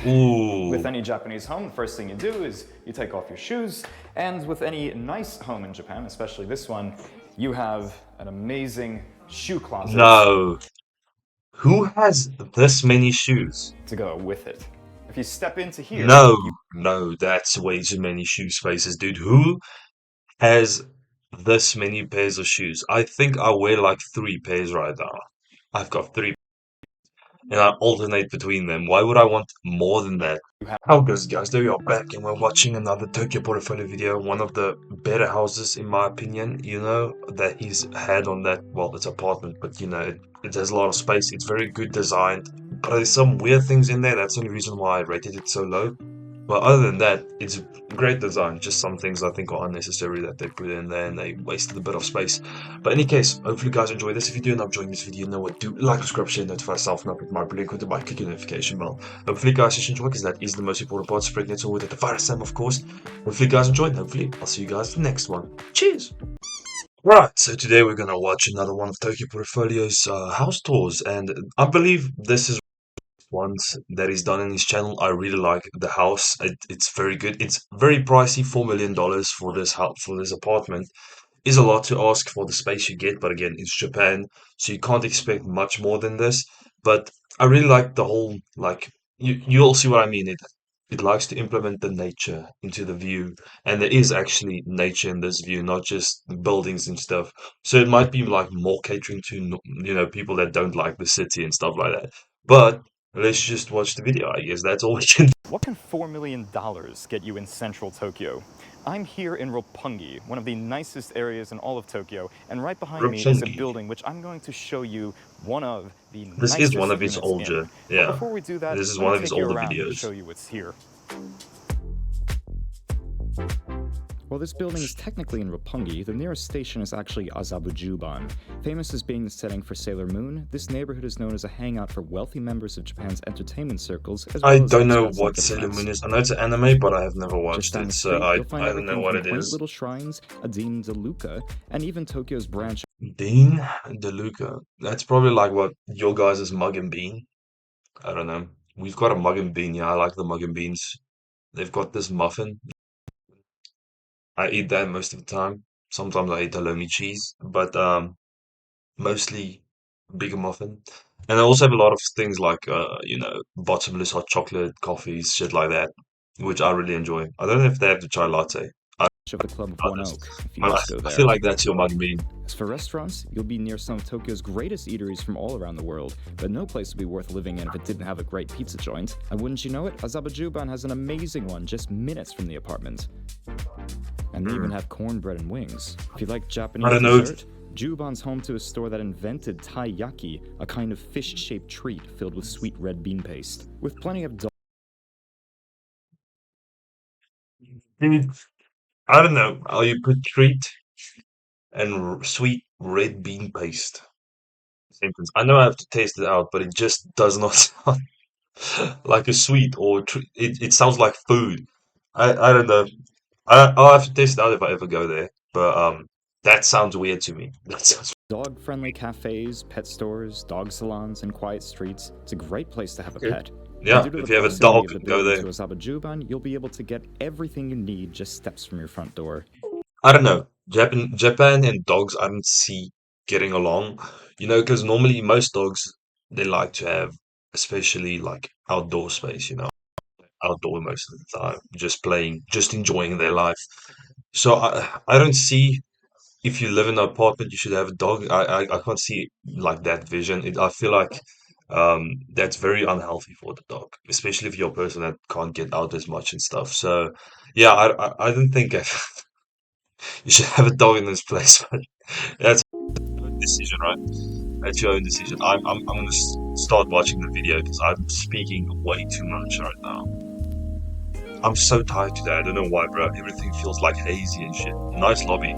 With Ooh, any Japanese home, the first thing you do is you take off your shoes, and with any nice home in Japan, especially this one, you have an amazing shoe closet no. Who has this many shoes? to go with it. If you step into here, No, you no, that's way too many shoe spaces, dude. Who has this many pairs of shoes? I think I wear like three pairs right now. I've got three, and I alternate between them. Why would I want more than that? have How goes, guys? There we are back, and we're watching another Tokyo portfolio video. One of the better houses, in my opinion, that he's had on that. Well, it's apartment, but it has a lot of space. It's very good designed, but there's some weird things in there. That's the only reason why I rated it so low. But other than that, it's great design. Just some things I think are unnecessary that they put in there, and they wasted a bit of space. But in any case, hopefully you guys enjoy this. If you do end up enjoying this video, you know what to do. Like, subscribe, share, notify yourself, and update my brilliant content by clicking the notification bell. Hopefully you guys just enjoy, because that is the most important part. Spreading it all with the virus, Sam, of course. Hopefully you guys enjoyed, and hopefully I'll see you guys in the next one. Cheers! Right, so today we're gonna watch another one of Tokyo Portfolio's house tours, and I believe this is ones that he's done in his channel. I really like the house. It's very good. It's very pricey. $4 million for this house, for this apartment is a lot to ask for the space you get. But again, it's Japan, so you can't expect much more than this. But I really like the whole, like, you'll see what I mean. It likes to implement the nature into the view, and there is actually nature in this view, not just buildings and stuff. So it might be like more catering to people that don't like the city and stuff like that. But let's just watch the video. I guess that's all we can. what can $4 million get you in central Tokyo? I'm here in Roppongi, one of the nicest areas in all of Tokyo, and right behind me is a Roppongi. building which I'm going to show you one of the This is one nicest of his units in. older, But yeah. before we do that, This is let me one of his take you older around and videos. show you what's here. While this building is technically in Roppongi, the nearest station is actually Azabujuban. Famous as being the setting for Sailor Moon, this neighborhood is known as a hangout for wealthy members of Japan's entertainment circles, as I well as don't know expats what like Sailor us. Moon is. I know it's an anime, but I have never Just watched down it, the so street, I you'll find I don't know everything what from it quaint is. little shrines, a Dean DeLuca, and even Tokyo's branch Dean DeLuca. That's probably like what your guys' mug and bean. I don't know. We've got a mug and bean. Yeah, I like the mug and beans. They've got this muffin. I eat that most of the time. Sometimes I eat halloumi cheese, but mostly bigger muffin. And I also have a lot of things like bottomless hot chocolate, coffees, shit like that, which I really enjoy. I don't know if they have the chai latte. I of the Club of One honest. Oak, if you I, must go I feel there. like that's your mug bean. As for restaurants, you'll be near some of Tokyo's greatest eateries from all around the world, but no place would be worth living in if it didn't have a great pizza joint. And wouldn't you know it, Azabajuban has an amazing one just minutes from the apartment. And they even Mm. have cornbread and wings. If you like I Japanese don't know. dessert, Juban's home to a store that invented taiyaki, a kind of fish-shaped treat filled with sweet red bean paste. With plenty of Dude, I don't know. How you put treat and sweet red bean paste. Same things. I know I have to taste it out, but it just does not sound like a sweet or treat. It sounds like food. I don't know. I'll have to taste it out if I ever go there. But that sounds weird to me. That sounds dog-friendly cafes, pet stores, dog salons, and quiet streets. It's a great place to have a okay. pet. And Yeah, due to the if you have a proximity dog, of the go building there. to Azabajuban, you'll be able to get everything you need just steps from your front door. I don't know. Japan and dogs, I don't see getting along. Because normally most dogs they like to have, especially like outdoor space. Outdoor most of the time, just playing, just enjoying their life. So I don't see if you live in an apartment, you should have a dog. I can't see like that vision. I feel like that's very unhealthy for the dog, especially if you're a person that can't get out as much and stuff. So yeah, I don't think you should have a dog in this place, but that's your own decision, right? That's your own decision. I'm gonna start watching the video because I'm speaking way too much right now. I'm so tired today. I don't know why, bro. Everything feels like hazy and shit. Nice lobby.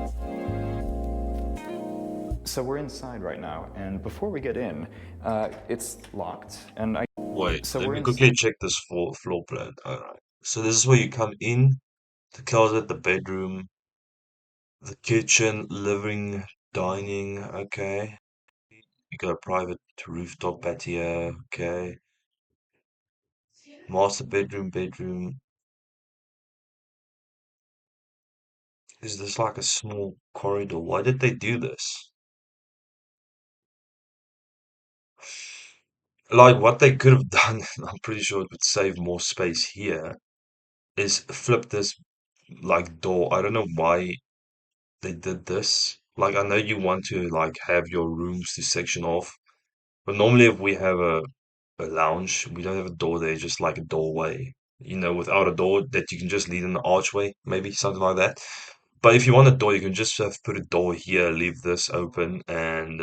So we're inside right now, and before we get in, it's locked, and I. Wait, So let we're me inside. quickly check this floor plan. Alright. So this is where you come in, the closet, the bedroom, the kitchen, living, dining, okay. You got a private rooftop patio, okay. Master bedroom, bedroom. Is this like a small corridor? Why did they do this? Like what they could have done, I'm pretty sure it would save more space here, is flip this like door. I don't know why they did this. Like I know you want to like have your rooms to section off, but normally if we have a lounge, we don't have a door there, just like a doorway. Without a door that you can just lead in the archway, maybe something like that. But if you want a door, you can just have put a door here, leave this open, and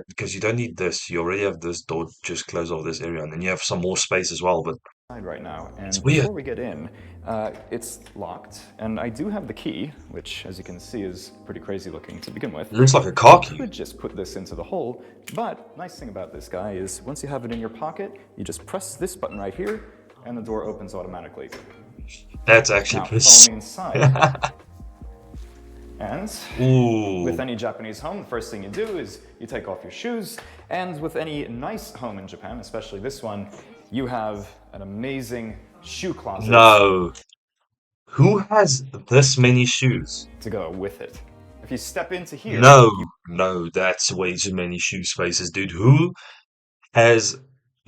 because you don't need this, you already have this door just close off this area, and then you have some more space as well. But Right now, it's and weird. before we get in, it's locked, and I do have the key, which, as you can see, is pretty crazy looking to begin with. It looks like a car You key. could just put this into the hole, but nice thing about this guy is once you have it in your pocket, you just press this button right here, and the door opens automatically. That's actually Now, pretty follow sick. me inside. And with Ooh, any Japanese home, the first thing you do is you take off your shoes. And with any nice home in Japan, especially this one, you have an amazing shoe closet no. Who has this many shoes? to go with it. If you step into here, No, you no, that's way too many shoe spaces, dude. Who has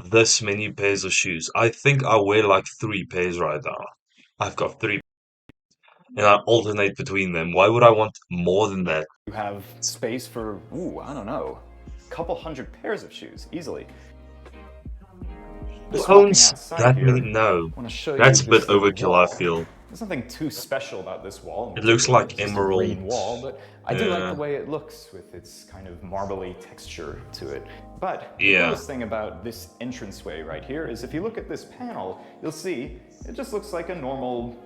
this many pairs of shoes? I think I wear like 3 pairs right now. I've got three, and I alternate between them. Why would I want more than that? have space for, I don't know, a couple hundred pairs of shoes, easily. Who Just walking owns outside that many? here, No, I want to show you that's a bit this overkill, I wall. feel. There's nothing too special about this wall in It looks particular. like It's just a emerald. green wall, but I do like the Yeah, way it looks with its kind of marbly texture to it. But the yeah. coolest thing about this entranceway right here is if you look at this panel, you'll see it just looks like a normal,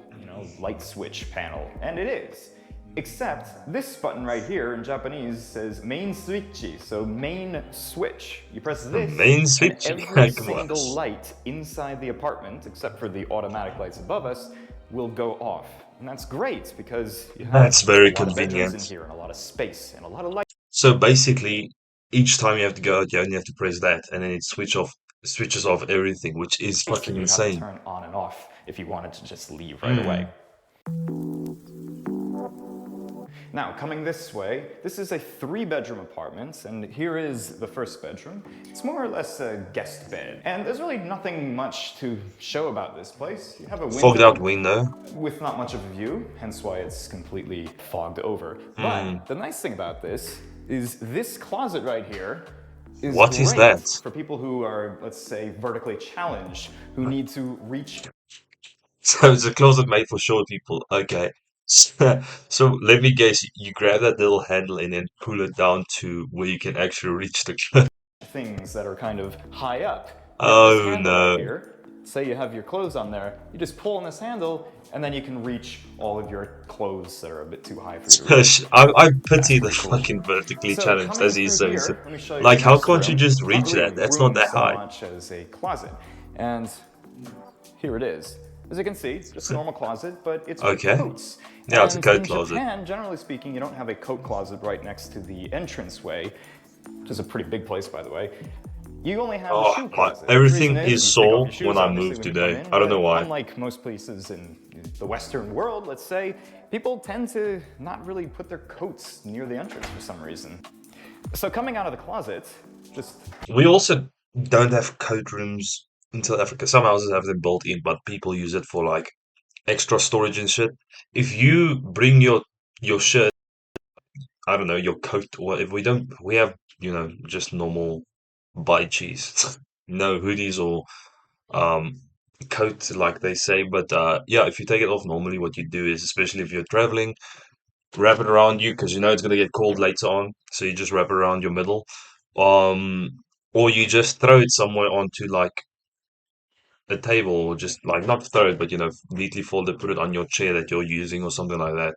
light switch panel. And it is. Except this button right here in Japanese says main switch, so main switch. You press this, Main and switch. every Come on. single light inside the apartment, except for the automatic lights above us, will go off. And that's great because you have That's a very lot of bedrooms in convenient. here and a lot of space and a lot of light. So basically, each time you have to go out, you only have to press that, and then it switches off everything, which is That fucking you would have to insane. turn on and off if you wanted to just leave right away. Mm. Now, coming this way, this is a 3-bedroom apartment, and here is the first bedroom. It's more or less a guest bed, and there's really nothing much to show about this place. You have a Fogged out window window. with not much of a view, hence why it's completely fogged over. Mm. But the nice thing about this is this closet right here is What is great that? for people who are, let's say, vertically challenged, who need to reach. So it's a closet made for short people. Okay. So let me guess, you grab that little handle and then pull it down to where you can actually reach the cliff. Things that are kind of high up. You have this Oh handle right no. here. Say you have your clothes on there, you just pull on this handle, and then you can reach all of your clothes that are a bit too high for you to reach. I That's pity the pretty cool. fucking vertically So challenged, coming as he through says. here, let me show you Like, the how next can't you room. just It's not reach really that? a That's not room that so high. much as a closet. And here it is. As you can see, just a normal closet, but it's with Okay. coats. Yeah, it's a And coat in closet. Japan, generally speaking, you don't have a coat closet right next to the entranceway, which is a pretty big place, by the way. You only have a Oh, shoe closet. The everything reason is is you take off sore your when shoes, I obviously, moved when you come today. in, I don't know but why. unlike most places in the Western world, let's say, people tend to not really put their coats near the entrance for some reason. So coming out of the closet, just We also don't have coat rooms in South Africa. Some houses have them built in, but people use it for like extra storage and shit. If you bring your shirt, I don't know, your coat, or if we don't, we have, just normal by cheese. No hoodies or um coat like they say, but yeah, if you take it off normally, what you do is, especially if you're traveling, wrap it around you because you know it's gonna get cold later on, so you just wrap it around your middle. Um or you just throw it somewhere onto like a table, or just like not throw it, but neatly fold it, put it on your chair that you're using or something like that.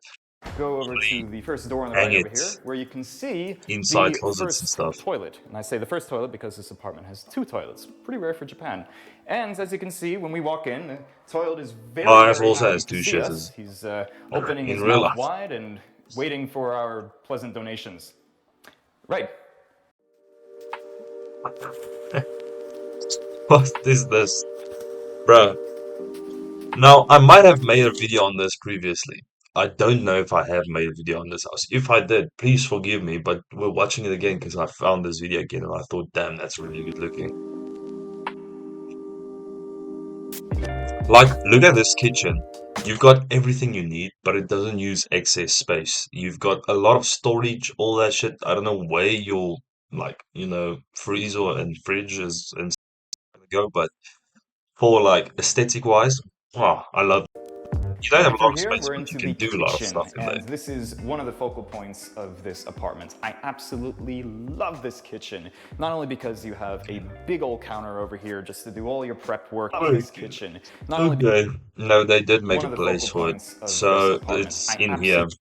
go over to the first door on the Hang right over it here, where you can see inside the closets and first stuff. toilet. And I say the first toilet because this apartment has 2 toilets. Pretty rare for Japan. And as you can see, when we walk in, the toilet is very, Ours very also happy has to two see us. shitters He's opening in his real mouth life. wide and waiting for our pleasant donations. Right. What is this, bro? Now, I might have made a video on this previously. I don't know if I have made a video on this house. If I did, please forgive me, but we're watching it again because I found this video again and I thought, damn, that's really good looking. Like, look at this kitchen. You've got everything you need, but it doesn't use excess space. You've got a lot of storage, all that shit. I don't know where your, like, freezer and fridge is and gonna go, but for like aesthetic wise, oh, I love. You don't have Coming a lot through of here, space, we're but you into can the do a lot of kitchen, stuff in there. and this is one of the focal points of this apartment. I absolutely love this kitchen. Not only because you have a big old counter over here just to do all your prep work in this Okay. kitchen, not only Okay. No, they did make one a of the place focal for it. points of this So apartment. it's I in here. absolutely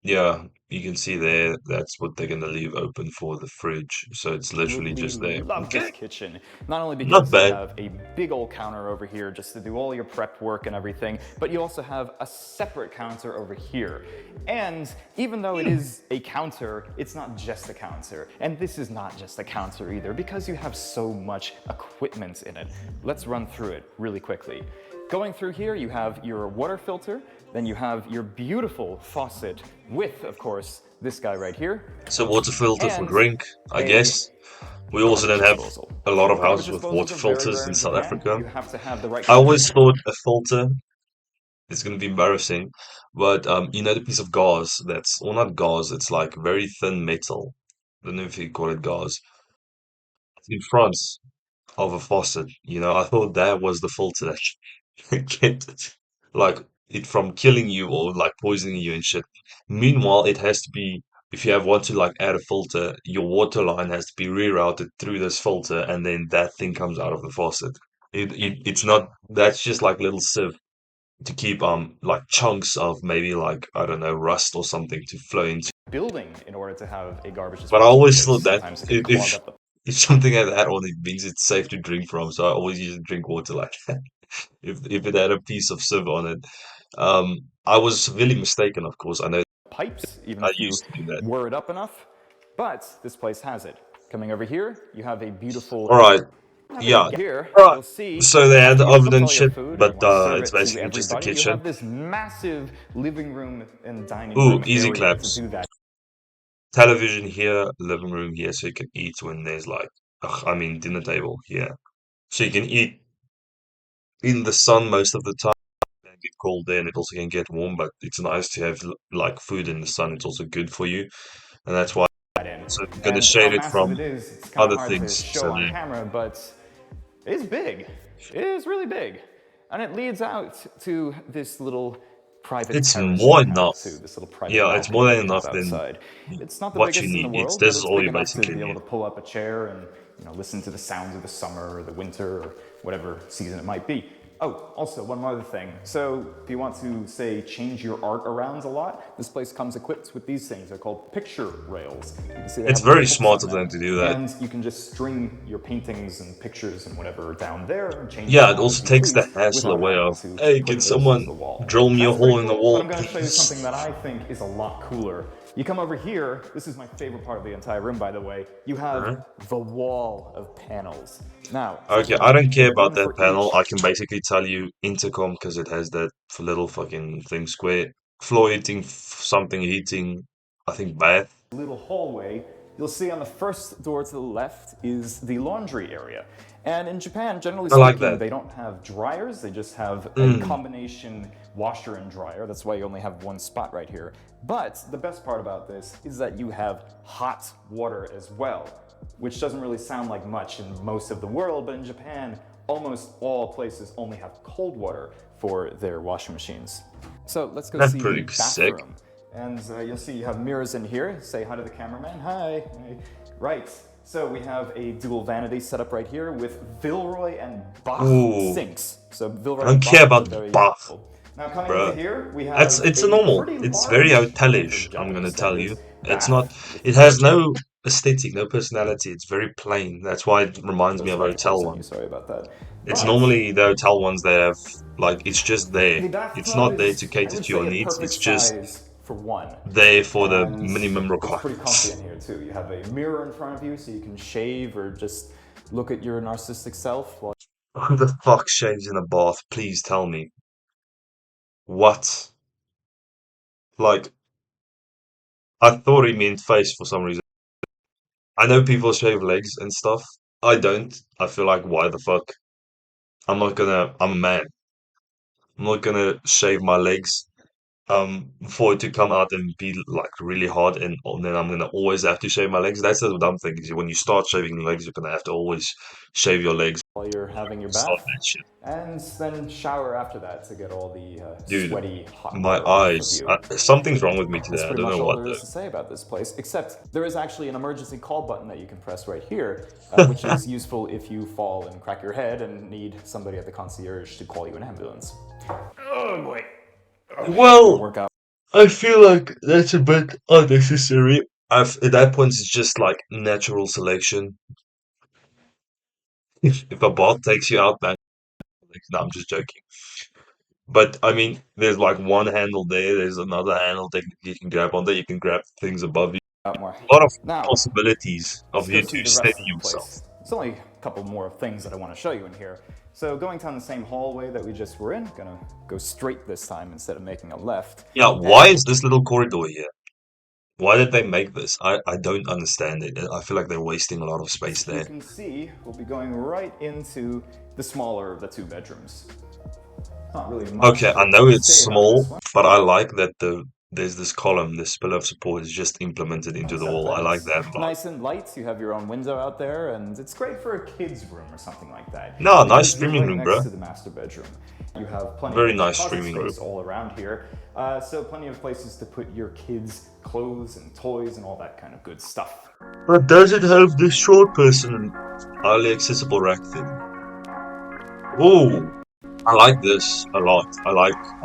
Yeah, you can see there, that's what they're gonna leave open for the fridge. So it's literally absolutely just there. love Okay. this kitchen. Not only Not because you bad. have a big old counter over here just to do all your prep work and everything, but you also have a separate counter over here. And even though it is a counter, it's not just a counter. And this is not just a counter either because you have so much equipment in it. Let's run through it really quickly. Going through here, you have your water filter, then you have your beautiful faucet with, of course, this guy right here, So water filter for and drink, I a guess. We also garbage don't have disposal. a lot of Garbage houses with disposals water are very filters rare in in South Japan. Africa. You have to have the right I kind of always thought a filter is gonna be embarrassing, but the piece of gauze that's, well, not gauze, it's like very thin metal. I don't know if you call it gauze. It's in front of a faucet. I thought that was the filter that kept like it from killing you or like poisoning you and shit. Meanwhile, it has to be, if you want to like add a filter, your water line has to be rerouted through this filter, and then that thing comes out of the faucet. It's not. That's just like little sieve to keep like chunks of maybe like, I don't know, rust or something to flow into. building in order to have a garbage But I disposal always because thought that sometimes it can clog if up the if something had that on it means it's safe to drink from, so I always used to drink water like that. If it had a piece of sieve on it. I was severely mistaken, of course. I know pipes, even I if you used to do that. were it up enough, but this place has it. Coming over here, you have a beautiful Alright, yeah. here, Alright. you'll see So they had after the you've oven cooked and all your shit, food and but you want to serve it's it to basically just a everybody, you kitchen. have this massive living room and dining Ooh, room easy area to claps. do that. Television here, living room here, so you can eat when there's like, I mean, dinner table here. So you can eat in the sun most of the time. It can get cold there and it also can get warm, but it's nice to have like food in the sun. It's also good for you. And that's why In. so I'm gonna And how shade it massive from it is, it's kind of other hard to things. show So on there. camera, but it's big. It is really big. And it leads out to this little private It's terrace that more you have enough. too, this little private Yeah, it's balcony more that than you have enough than outside. It's not the what you biggest in the need. It's world, but this is it's all big you enough to basically be able need. to pull up a chair and listen to the sounds of the summer or the winter or whatever season it might be. Oh, also one other thing. So if you want to, say, change your art around a lot, this place comes equipped with these things. They're called picture rails. You can see they It's have little very hooks smart on of them them, to do that. and you can just string your paintings and pictures and whatever down there and change them Yeah, it around also as you takes the please hassle without away having of, to hey, can put those to someone the wall. drill me a That's pretty hole in the cool, but wall, I'm gonna show you please? something that I think is a lot cooler. You come over here, this is my favorite part of the entire room, by the way. You have Uh-huh. the wall of panels. Now, first Okay, of I all, don't you care have about one that for panel. I each can basically tell you intercom because it has that little fucking thing square. Floor heating, something heating, I think bath. little hallway. You'll see on the first door to the left is the laundry area. And in Japan, generally I like speaking, that. they don't have dryers, they just have a Mm, combination washer and dryer. That's why you only have one spot right here. But the best part about this is that you have hot water as well, which doesn't really sound like much in most of the world, but in Japan, almost all places only have cold water for their washing machines. So let's go that's see the pretty sick. bathroom. And you'll see you have mirrors in here. Say hi to the cameraman. Hi. Right. So we have a dual vanity set up right here with Vilroy and Bach Ooh, sinks. So I Vilroy don't and care Bach are about the very bath, useful. Now coming into bruh. here, we That's have it's a a normal. pretty It's very large, even for hotelish, I'm Japanese gonna tell you. standards, It's not. bath with It has tub. no aesthetic, no personality. It's very plain. That's why it reminds me Those of hotel electricals on you. ones. Sorry about that. It's But normally the hotel ones that have like it's just there. the It's bathtub not there is, to I cater would to your say, a needs. perfect It's just size for one. there for the And minimum it's pretty comfy requirements. in here too. You have a mirror in front of you so you can shave or just look at your narcissistic self while Who the fuck shaves in a bath? Please tell me. What? Like, I thought he meant face for some reason. I know people shave legs and stuff. I don't. I feel like, why the fuck? I'm a man. I'm not gonna shave my legs for it to come out and be like really hard, and then I'm gonna always have to shave my legs. That's the dumb thing, is when you start shaving your legs, you're gonna have to always shave your legs. while you're having your Start bath, that shit. and then shower after that to get all the Dude, sweaty hot my water off of eyes. you. Something's wrong with me That's today. I pretty don't know much all what there though. is to say about this place, except there is actually an emergency call button that you can press right here, which is useful if you fall and crack your head and need somebody at the concierge to call you an ambulance. Oh boy. Well, Work out. I feel like that's a bit unnecessary. At that point, it's just like natural selection. If a bot takes you out, man, like, no, I'm just joking. But I mean, there's like one handle there. There's another handle that you can grab on there. You can grab things above you. Out more. A lot of Now, possibilities let's of go you see to the steady rest of the yourself. place. There's only a couple more things that I want to show you in here. So going down the same hallway that we just were in, gonna go straight this time instead of making a left. Yeah, why And is this little corridor here? Why did they make this? I don't understand it. I feel like they're wasting a lot of space as you there. can see, we'll be going right into the smaller of the two bedrooms. Not really much Okay, I to know it's say about small, this one. but I like that there's this column, this pillar of support is just implemented into the Except wall. that I like it's that a lot. nice and light. You have your own window out there, and it's great for a kid's room or something like that. No, nice Because you're streaming right room, next bro. to the master bedroom. You have plenty Very of nice closet streaming room. space all around here, so plenty of places to put your kids' clothes and toys and all that kind of good stuff. But does it have this short person highly accessible rack thing? Oh, I like this a lot. I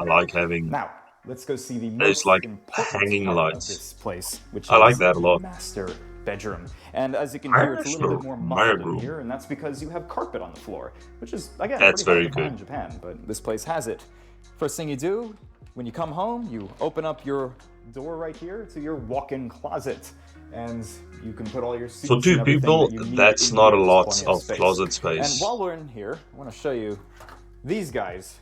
like having Now, let's go see the those most like important hanging part of lights. this place, which I like is that a the lot. master bedroom. And as you can hear, it's a little Master bit more muffled in bedroom. here, and that's because you have carpet on the floor, which is, again, That's pretty hard very to find good. in Japan, but this place has it. First thing you do, when you come home, you open up your door right here to your walk-in closet. And you can put all your For suits two and everything people, that you need that's in not a here. There's lot plenty of of space. closet And space. while we're in here, I want to show you these guys.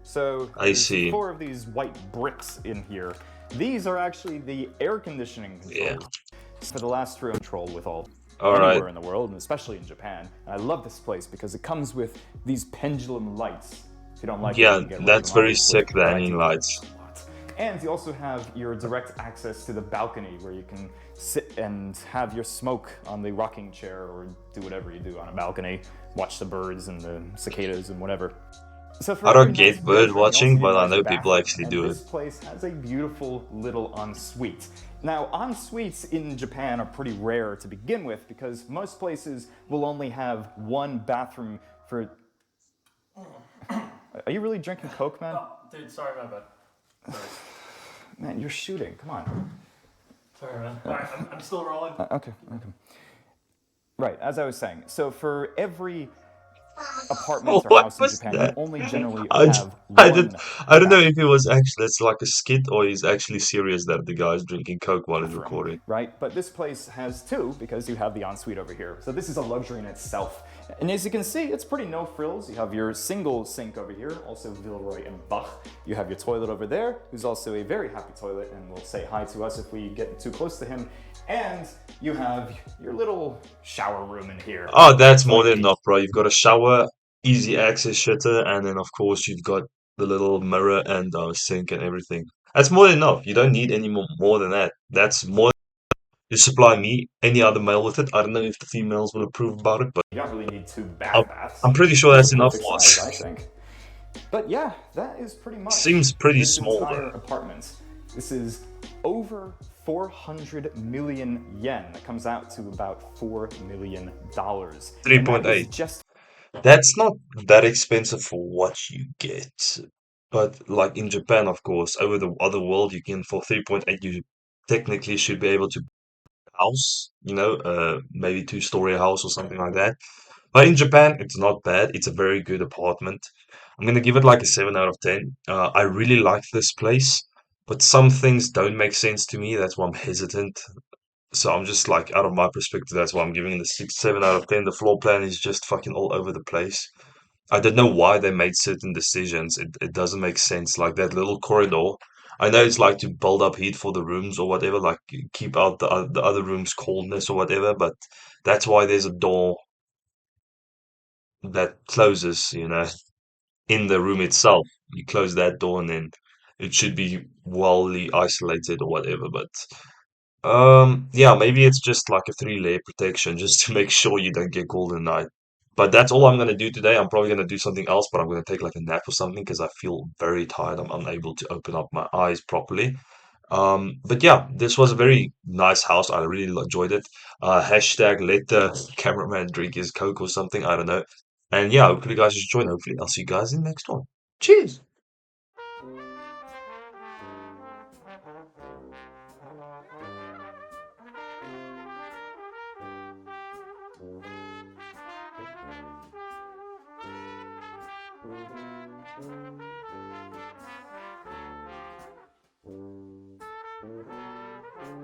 So I there's see. 4 of these white bricks in here. These are actually the air conditioning Yeah. controls for the last room control with all All right. anywhere in the world, and especially in Japan. And I love this place because it comes with these pendulum lights. If you don't like it, you Yeah, can get rid of that's them, very obviously, sick, the but I hanging do like lights. them a lot. And you also have your direct access to the balcony where you can sit and have your smoke on the rocking chair or do whatever you do on a balcony, watch the birds and the cicadas and whatever. So for I every don't nice get bird bedroom, you also watching, need a but I nice know people bathroom, actually and do it. this place has a beautiful little ensuite. Now, ensuites in Japan are pretty rare to begin with because most places will only have one bathroom for... Are you really drinking Coke, man? Oh, dude, sorry, my bad. Sorry, Man, you're shooting, come on. sorry man. Alright, I'm still rolling. Okay. Right, as I was saying, so for every apartment or What house in was Japan, you that? only generally I, d- have I did. one I don't know if it was actually it's like a skit or he's actually serious that the guy's drinking Coke while he's bathroom, recording. right? But this place has 2 because you have the ensuite over here. So this is a luxury in itself. And as you can see, it's pretty no frills. You have your single sink over here, also Villeroy and Bach. You have your toilet over there, who's also a very happy toilet and will say hi to us if we get too close to him. And you have your little shower room in here. Oh, that's So more than like, enough, bro. You've got a shower, easy access shitter, and then of course you've got the little mirror and sink and everything. That's more than enough. You don't need any more than that. That's more. You supply me, any other male with it. I don't know if the females will approve about it, but you don't really need 2 I'm, baths. I'm pretty sure It's that's a enough perfect for size, I us. think. But yeah, that is pretty much Seems pretty this small entire though. apartment. This is over 400 million yen. That comes out to about $4 million. And that is 3.8. just That's not that expensive for what you get. But like in Japan, of course, over the other world, you can for 3.8, you technically should be able to house, maybe two-story house or something like that. But in Japan, it's not bad. It's a very good apartment. I'm gonna give it like a 7 out of 10. I really like this place, but some things don't make sense to me. That's why I'm hesitant. So I'm just like, out of my perspective, that's why I'm giving it a 6, 7 out of 10. The floor plan is just fucking all over the place. I don't know why they made certain decisions. It doesn't make sense. Like that little corridor. I know it's like to build up heat for the rooms or whatever, like keep out the other rooms' coldness or whatever. But that's why there's a door that closes, in the room itself. You close that door and then it should be wellly isolated or whatever. But yeah, maybe it's just like a three-layer protection just to make sure you don't get cold at night. But that's all I'm gonna do today. I'm probably gonna do something else, but I'm gonna take like a nap or something because I feel very tired. I'm unable to open up my eyes properly. But yeah, this was a very nice house. I really enjoyed it. Hashtag let the cameraman drink his Coke or something. I don't know. And yeah, hopefully you guys just join. Hopefully, I'll see you guys in the next one. Cheers.